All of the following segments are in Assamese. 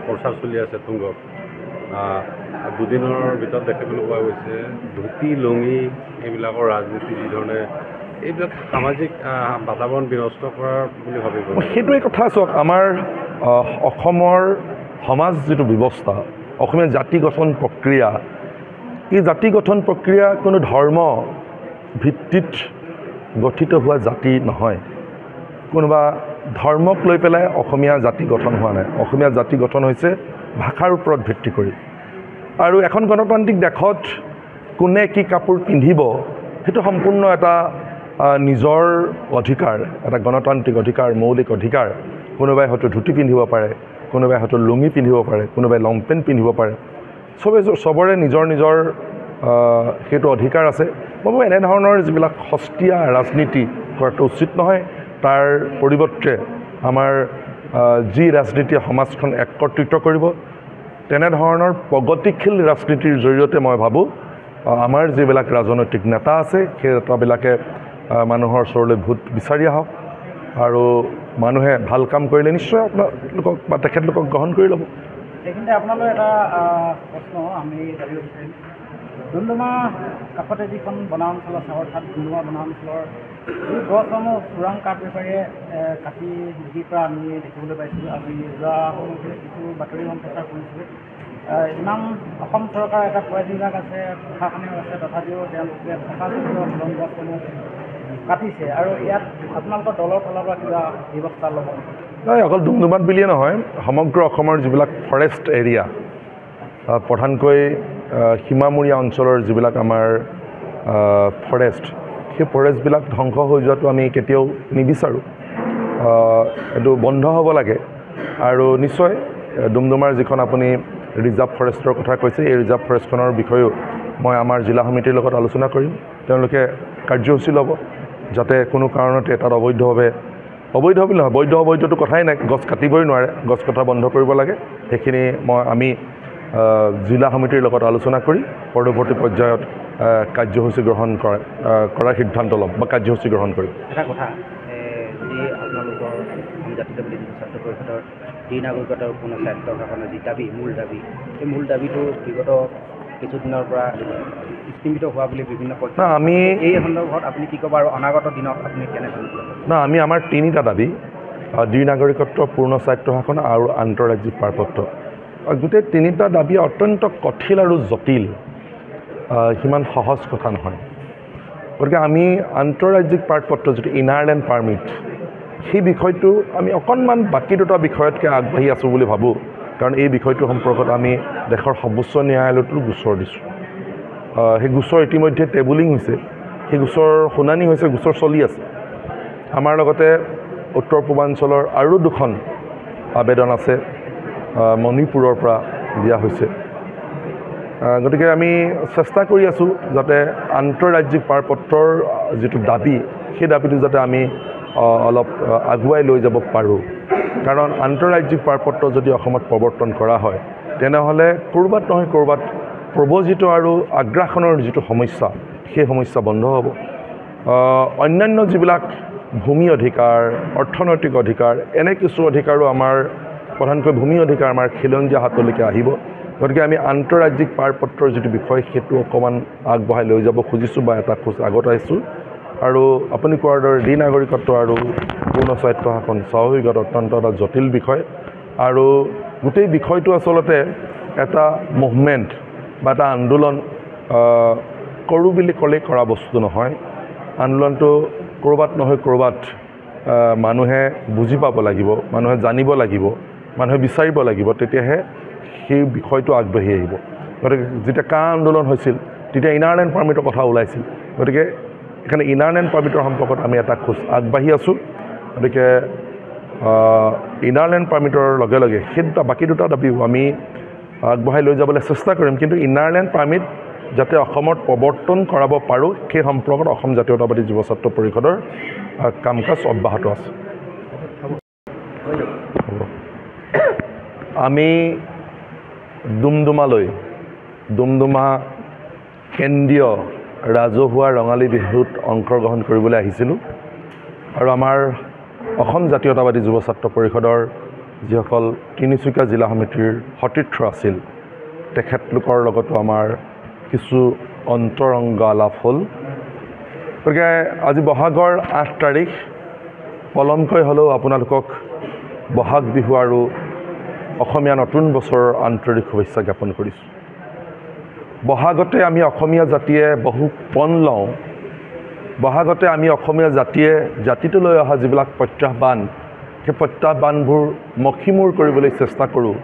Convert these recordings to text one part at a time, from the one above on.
প্ৰচাৰ চলি আছে তুংগত দুদিনৰ ভিতৰত দেখিবলৈ পোৱা গৈছে ধুতি লুঙি এইবিলাকৰ ৰাজনীতি যিধৰণে এইবিলাক সামাজিক বাতাবৰণ বিনষ্ট কৰাৰ বুলি ভাবিব সেইটোৱে কথা চাওক আমাৰ অসমৰ সমাজ যিটো ব্যৱস্থা অসমীয়া জাতি গঠন প্ৰক্ৰিয়া এই জাতি গঠন প্ৰক্ৰিয়া কোনো ধৰ্ম ভিত্তিত গঠিত হোৱা জাতি নহয় কোনোবা ধৰ্মক লৈ পেলাই অসমীয়া জাতি গঠন হোৱা নাই অসমীয়া জাতি গঠন হৈছে ভাষাৰ ওপৰত ভিত্তি কৰি আৰু এখন গণতান্ত্ৰিক দেশত কোনে কি কাপোৰ পিন্ধিব সেইটো সম্পূৰ্ণ এটা নিজৰ অধিকাৰ এটা গণতান্ত্ৰিক অধিকাৰ মৌলিক অধিকাৰ কোনোবাই হয়তো ধুতি পিন্ধিব পাৰে কোনোবাই হয়তো লুঙি পিন্ধিব পাৰে কোনোবাই লং পেণ্ট পিন্ধিব পাৰে চবৰে নিজৰ নিজৰ সেইটো অধিকাৰ আছে মই ভাবোঁ এনেধৰণৰ যিবিলাক সস্তীয়া ৰাজনীতি কৰাটো উচিত নহয় তাৰ পৰিৱৰ্তে আমাৰ যি ৰাজনীতিয়ে সমাজখন একত্ৰিত কৰিব তেনেধৰণৰ প্ৰগতিশীল ৰাজনীতিৰ জৰিয়তে মই ভাবোঁ আমাৰ যিবিলাক ৰাজনৈতিক নেতা আছে সেই নেতাবিলাকে মানুহৰ ওচৰলৈ ভোট বিচাৰি আহক আৰু মানুহে ভাল কাম কৰিলে নিশ্চয় আপোনালোকক বা তেখেতলোকক গ্ৰহণ কৰি ল'ব এইখিনিতে আপোনালৈ এটা প্ৰশ্ন আমি জানিব বিচাৰিম ডুমডুমা কাষতে যিখন বনাঞ্চল আছে অৰ্থাৎ ডুমডুমা বনাঞ্চলৰ যি গছসমূহ চোৰাং কাঠ বেপাৰীয়ে কাটি বিক্ৰী কৰা আমি দেখিবলৈ পাইছিলোঁ আমি যোৱা সময়তে কিছু বাতৰি সম্প্ৰচাৰ কৰিছিলোঁ ইমান অসম চৰকাৰৰ এটা ফৰেষ্ট বিভাগ আছে প্ৰশাসনেও আছে তথাপিও তেওঁলোকে প্ৰশাসনীয় বন গছসমূহ কাটিছে আৰু ইয়াত আপোনালোকৰ দলৰ ফালৰ পৰা কিবা ব্যৱস্থা ল'ব নাই অকল ডুমডুমাত বুলিয়ে নহয় সমগ্ৰ অসমৰ যিবিলাক ফৰেষ্ট এৰিয়া প্ৰধানকৈ সীমামূৰীয়া অঞ্চলৰ যিবিলাক আমাৰ ফৰেষ্ট সেই ফৰেষ্টবিলাক ধ্বংস হৈ যোৱাটো আমি কেতিয়াও নিবিচাৰোঁ এইটো বন্ধ হ'ব লাগে আৰু নিশ্চয় ডুমডুমাৰ যিখন আপুনি ৰিজাৰ্ভ ফৰেষ্টৰ কথা কৈছে এই ৰিজাৰ্ভ ফৰেষ্টখনৰ বিষয়েও মই আমাৰ জিলা সমিতিৰ লগত আলোচনা কৰিম তেওঁলোকে কাৰ্যসূচী ল'ব যাতে কোনো কাৰণতে তাত অবৈধভাৱে অবৈধ বুলি নহয় বৈধ অবৈধটো কথাই নাই গছ কাটিবই নোৱাৰে গছ কটা বন্ধ কৰিব লাগে সেইখিনি আমি জিলা সমিতিৰ লগত আলোচনা কৰি পৰৱৰ্তী পৰ্যায়ত কাৰ্যসূচী গ্ৰহণ কৰাৰ সিদ্ধান্ত ল'ম বা কাৰ্যসূচী গ্ৰহণ কৰিম এটা কথা যদি আপোনালোকৰ অসম জাতীয়তাবাদী যুৱ ছাত্ৰ পৰিষদৰ দ্বি নাগৰিকতাৰ পূৰ্ণ স্বায়ত্ব শাসনৰ যি দাবী মূল দাবী সেই মূল দাবীটো বিগত কিছুদিনৰ পৰা স্তীমিত হোৱা বুলি বিভিন্ন আমি এই সন্দৰ্ভত আপুনি কি ক'ব আৰু অনাগত দিনত আপুনি কেনেকৈ আমি আমাৰ তিনিটা দাবী দ্বি নাগৰিকত্ব পূৰ্ণ স্বায়ত্ব শাসন আৰু আন্তঃৰাজ্যিক পাৰপত্ৰ গোটেই তিনিটা দাবী অত্যন্ত কঠিন আৰু জটিল সিমান সহজ কথা নহয় গতিকে আমি আন্তঃৰাজ্যিক পাৰপত্ৰ যিটো ইনাৰলেণ্ড পাৰ্মিট সেই বিষয়টো আমি অকণমান বাকী দুটা বিষয়তকৈ আগবাঢ়ি আছোঁ বুলি ভাবোঁ কাৰণ এই বিষয়টো সম্পৰ্কত আমি দেশৰ সৰ্বোচ্চ ন্যায়ালয়তো গোচৰ দিছোঁ সেই গোচৰ ইতিমধ্যে টেবুলিং হৈছে সেই গোচৰ শুনানি হৈছে গোচৰ চলি আছে আমাৰ লগতে উত্তৰ পূৰ্বাঞ্চলৰ আৰু দুখন আবেদন আছে মণিপুৰৰ পৰা দিয়া হৈছে গতিকে আমি চেষ্টা কৰি আছোঁ যাতে আন্তঃৰাজ্যিক পাৰপত্ৰৰ যিটো দাবী সেই দাবীটো যাতে আমি অলপ আগুৱাই লৈ যাব পাৰোঁ কাৰণ আন্তঃৰাজ্যিক পাৰপত্ৰ যদি অসমত প্ৰৱৰ্তন কৰা হয় তেনেহ'লে ক'ৰবাত নহয় ক'ৰবাত প্ৰব্ৰজিত আৰু আগ্ৰাসনৰ যিটো সমস্যা সেই সমস্যা বন্ধ হ'ব অন্যান্য যিবিলাক ভূমি অধিকাৰ অৰ্থনৈতিক অধিকাৰ এনে কিছু অধিকাৰো আমাৰ প্ৰধানকৈ ভূমি অধিকাৰ আমাৰ খিলঞ্জীয়া হাতলৈকে আহিব গতিকে আমি আন্তঃৰাজ্যিক পাৰপত্ৰৰ যিটো বিষয় সেইটো অকণমান আগবঢ়াই লৈ যাব খুজিছোঁ বা এটা খোজ আগত আহিছোঁ আৰু আপুনি কোৱাৰ দৰে দ্বি নাগৰিকত্ব আৰু পূৰ্ণ স্বায়ত্ব শাসন স্বাভাৱিকতে অত্যন্ত এটা জটিল বিষয় আৰু গোটেই বিষয়টো আচলতে এটা মুভমেণ্ট বা এটা আন্দোলন কৰোঁ বুলি ক'লেই কৰা বস্তু নহয় আন্দোলনটো ক'ৰবাত নহয় ক'ৰবাত মানুহে বুজি পাব লাগিব মানুহে জানিব লাগিব মানুহে বিচাৰিব লাগিব তেতিয়াহে সেই বিষয়টো আগবাঢ়ি আহিব গতিকে যেতিয়া কা আন্দোলন হৈছিল তেতিয়া ইনাৰলেণ্ড পাৰ্মিটৰ কথা ওলাইছিল গতিকে এখানে ইনাৰলেণ্ড পাৰ্মিটৰ সম্পৰ্কত আমি এটা খোজ আগবাঢ়ি আছোঁ গতিকে ইনাৰলেণ্ড পাৰ্মিটৰ লগে লগে সেই বাকী দুটা দাবীও আমি আগবঢ়াই লৈ যাবলৈ চেষ্টা কৰিম কিন্তু ইনাৰলেণ্ড পাৰ্মিট যাতে অসমত প্ৰৱৰ্তন কৰাব পাৰোঁ সেই সম্পৰ্কত অসম জাতীয়তাবাদী যুৱ ছাত্ৰ পৰিষদৰ কাম কাজ অব্যাহত আছে আমি ডুমডুমা কেন্দ্ৰীয় ৰাজহুৱা ৰঙালী বিহুত অংশগ্ৰহণ কৰিবলৈ আহিছিলোঁ আৰু আমাৰ অসম জাতীয়তাবাদী যুৱ ছাত্ৰ পৰিষদৰ যিসকল তিনিচুকীয়া জিলা সমিতিৰ সতীৰ্থ আছিল তেখেতলোকৰ লগতো আমাৰ কিছু অন্তৰংগ আলাপ হ'ল। গতিকে আজি বহাগৰ 8 তাৰিখ, পলমকৈ হ'লেও আপোনালোকক বহাগ বিহু আৰু অসমীয়া নতুন বছৰৰ আন্তৰিক শুভেচ্ছা জ্ঞাপন কৰিছোঁ। বহাগতে আমি অসমীয়া জাতিয়ে বহু পণ লওঁ। বহাগতে আমি অসমীয়া জাতিয়ে জাতিটোলৈ অহা যিবিলাক প্ৰত্যাহ্বান, সেই প্ৰত্যাহ্বানবোৰ মষিমূৰ কৰিবলৈ চেষ্টা কৰোঁ।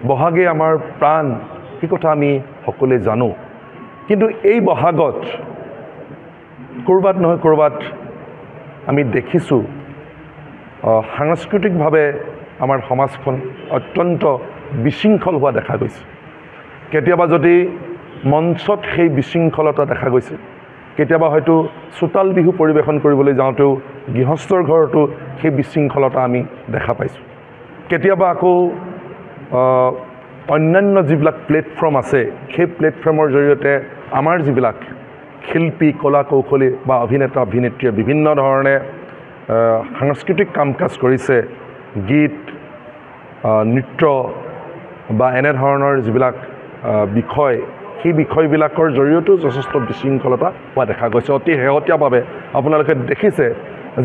বহাগেই আমাৰ প্ৰাণ, সেই কথা আমি সকলোৱে জানো। কিন্তু এই বহাগত ক'ৰবাত নহয় ক'ৰবাত আমি দেখিছোঁ সাংস্কৃতিকভাৱে আমাৰ সমাজখন অত্যন্ত বিশৃংখল হোৱা দেখা গৈছে। কেতিয়াবা যদি মঞ্চত সেই বিশৃংখলতা দেখা গৈছে, কেতিয়াবা হয়তো চোতাল বিহু পৰিৱেশন কৰিবলৈ যাওঁতেও গৃহস্থৰ ঘৰতো সেই বিশৃংখলতা আমি দেখা পাইছোঁ। কেতিয়াবা আকৌ অন্যান্য যিবিলাক প্লেটফৰ্ম আছে, সেই প্লেটফৰ্মৰ জৰিয়তে আমাৰ যিবিলাক শিল্পী, কলা কৌশলী বা অভিনেতা অভিনেত্ৰীয়ে বিভিন্ন ধৰণে সাংস্কৃতিক কাম কাজ কৰিছে, গীত, নৃত্য বা এনেধৰণৰ যিবিলাক বিষয়, সেই বিষয়বিলাকৰ জৰিয়তেও যথেষ্ট বিশৃংখলতা হোৱা দেখা গৈছে। অতি শেহতীয়াভাৱে আপোনালোকে দেখিছে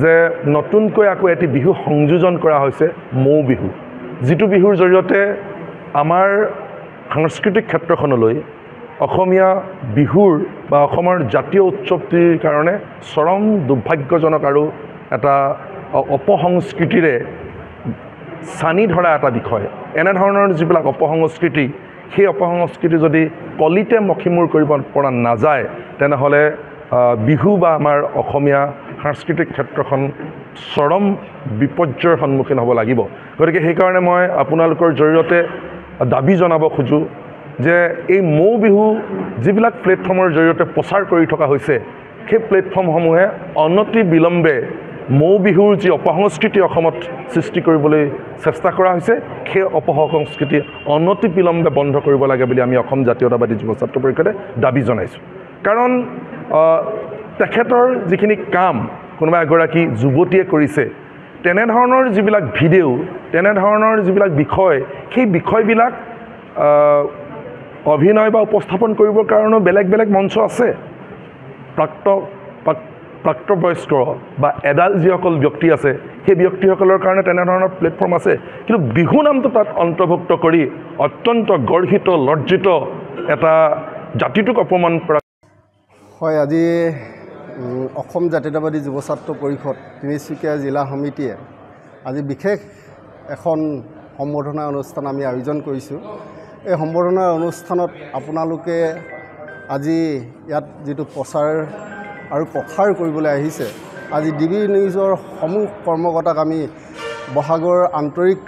যে নতুনকৈ আকৌ এটি বিহু সংযোজন কৰা হৈছে, মৌ বিহু, যিটো বিহুৰ জৰিয়তে আমাৰ সাংস্কৃতিক ক্ষেত্ৰখনলৈ অসমীয়া বিহুৰ বা অসমৰ জাতীয় উৎসৱটিৰ কাৰণে চৰম দুৰ্ভাগ্যজনক আৰু এটা অপসংস্কৃতিৰে চানি ধৰা এটা বিষয়। এনেধৰণৰ যিবিলাক অপসংস্কৃতি, সেই অপসংস্কৃতি যদি কলিতে মষিমূৰ কৰিব পৰা নাযায়, তেনেহ'লে বিহু বা আমাৰ অসমীয়া সাংস্কৃতিক ক্ষেত্ৰখন চৰম বিপৰ্যয়ৰ সন্মুখীন হ'ব লাগিব। গতিকে সেইকাৰণে মই আপোনালোকৰ জৰিয়তে দাবী জনাব খোজোঁ যে এই মৌ বিহু যিবিলাক প্লেটফৰ্মৰ জৰিয়তে প্ৰচাৰ কৰি থকা হৈছে, সেই প্লেটফৰ্মসমূহে অনতি বিলম্বে মৌ বিহুৰ যি অপসংস্কৃতি অসমত সৃষ্টি কৰিবলৈ চেষ্টা কৰা হৈছে, সেই অপসংস্কৃতি অনতি বিলম্বে বন্ধ কৰিব লাগে বুলি আমি অসম জাতীয়তাবাদী যুৱ ছাত্ৰ পৰিষদে দাবী জনাইছোঁ। কাৰণ তেখেতৰ যিখিনি কাম কোনোবা এগৰাকী যুৱতীয়ে কৰিছে, তেনেধৰণৰ যিবিলাক ভিডিঅ', তেনেধৰণৰ যিবিলাক বিষয়, সেই বিষয়বিলাক অভিনয় বা উপস্থাপন কৰিবৰ কাৰণেও বেলেগ বেলেগ মঞ্চ আছে। প্ৰাপ্তবয়স্ক বা এডাল যিসকল ব্যক্তি আছে, সেই ব্যক্তিসকলৰ কাৰণে তেনেধৰণৰ প্লেটফৰ্ম আছে। কিন্তু বিহু নামটো তাত অন্তৰ্ভুক্ত কৰি অত্যন্ত গৰ্হিত, লজ্জিত এটা জাতিটোক অপমান কৰা। হয়, আজি অসম জাতীয়তাবাদী যুৱ ছাত্ৰ পৰিষদ তিনিচুকীয়া জিলা সমিতিয়ে আজি বিশেষ এখন সম্বৰ্ধনা অনুষ্ঠান আমি আয়োজন কৰিছোঁ। এই সম্বৰ্ধনা অনুষ্ঠানত আপোনালোকে আজি ইয়াত যিটো প্ৰচাৰ আৰু প্ৰসাৰ কৰিবলৈ আহিছে, আজি ডিবি নিউজৰ সমূহ কৰ্মকৰ্তাক আমি বহাগৰ আন্তৰিক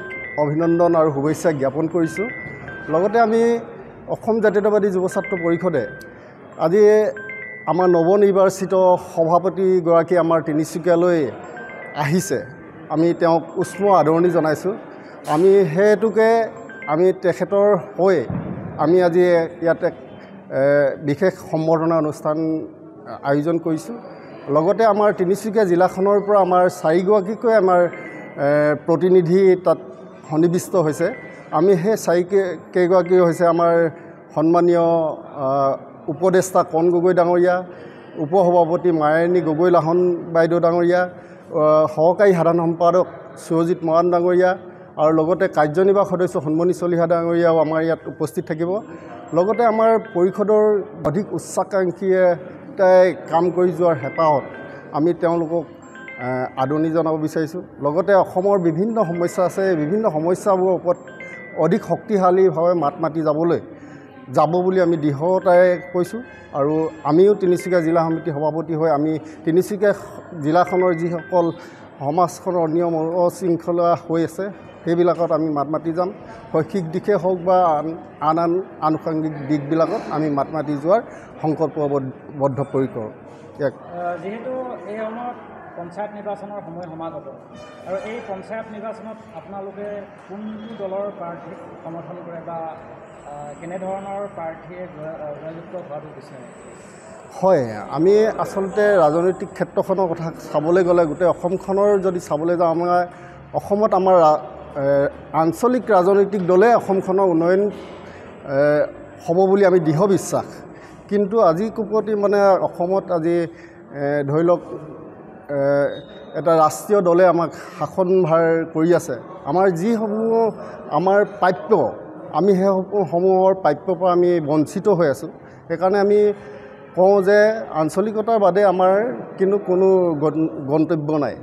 অভিনন্দন আৰু শুভেচ্ছা জ্ঞাপন কৰিছোঁ। লগতে আমি অসম জাতীয়তাবাদী যুৱ ছাত্ৰ পৰিষদে আজি আমাৰ নৱনিৰ্বাচিত সভাপতিগৰাকী আমাৰ তিনিচুকীয়ালৈ আহিছে, আমি তেওঁক উষ্ম আদৰণি জনাইছোঁ। আমি সেইহেতুকে আমি তেখেতৰ হৈ আমি আজি ইয়াতে বিশেষ সম্বৰ্ধনা অনুষ্ঠান আয়োজন কৰিছোঁ। লগতে আমাৰ তিনিচুকীয়া জিলাখনৰ পৰা আমাৰ 4গৰাকীকৈ আমাৰ প্ৰতিনিধি তাত সন্নিৱিষ্ট হৈছে। আমি সেই 4কেইগৰাকী হৈছে আমাৰ সন্মানীয় উপদেষ্টা কণ গগৈ ডাঙৰীয়া, উপসভাপতি মায়াৰণী গগৈ লাহন বাইদেউ ডাঙৰীয়া, সহকাৰী সাধাৰণ সম্পাদক সুৰজিৎ মৰাণ ডাঙৰীয়া আৰু লগতে কাৰ্যনিৰ্বাহক সদস্য সন্মনী চলিহা ডাঙৰীয়াও আমাৰ ইয়াত উপস্থিত থাকিব। লগতে আমাৰ পৰিষদৰ অধিক উচ্চাকাংক্ষীয়ে কাম কৰি যোৱাৰ হেঁপাহত আমি তেওঁলোকক আদৰণি জনাব বিচাৰিছোঁ। লগতে অসমৰ বিভিন্ন সমস্যা আছে, বিভিন্ন সমস্যাবোৰৰ ওপৰত অধিক শক্তিশালীভাৱে মাত মাতি যাব বুলি আমি দৃঢ়তাৰে কৈছোঁ। আৰু আমিও তিনিচুকীয়া জিলা সমিতিৰ সভাপতি হৈ আমি তিনিচুকীয়া জিলাখনৰ যিসকল সমাজখনৰ নিয়ম অশৃংখলা হৈ আছে, সেইবিলাকত আমি মাত মাতি যাম। শৈক্ষিক দিশে হওক বা আন আনুষংগিক দিশবিলাকত আমি মাত মাতি যোৱাৰ সংকল্পবদ্ধ পৰিকৰ। যিহেতু এই সময়ত পঞ্চায়ত নিৰ্বাচনৰ সময় সমাগত, আৰু এই পঞ্চায়ত নিৰ্বাচনত আপোনালোকে কোনটো দলৰ প্ৰাৰ্থীক সমৰ্থন কৰে বা কেনেধৰণৰ প্ৰাৰ্থীয়ে জয়যুক্ত হোৱাটো বিচাৰে? হয়, আমি আচলতে ৰাজনৈতিক ক্ষেত্ৰখনৰ কথা চাবলৈ গ'লে গোটেই অসমখনৰ যদি চাবলৈ যাওঁ, অসমত আমাৰ আঞ্চলিক ৰাজনৈতিক দলে অসমখনৰ উন্নয়ন হ'ব বুলি আমি দৃঢ় বিশ্বাস। কিন্তু আজি কোপতি মানে অসমত আজি ধৰি লওক এটা ৰাষ্ট্ৰীয় দলে আমাক শাসনভাৰ কৰি আছে। আমাৰ যিসমূহ আমাৰ প্ৰাপ্য, আমি সেইসমূহৰ প্ৰাপ্যৰ পৰা আমি বঞ্চিত হৈ আছোঁ। সেইকাৰণে আমি কওঁ যে আঞ্চলিকতাৰ বাদে আমাৰ কিন্তু কোনো গন্তব্য নাই।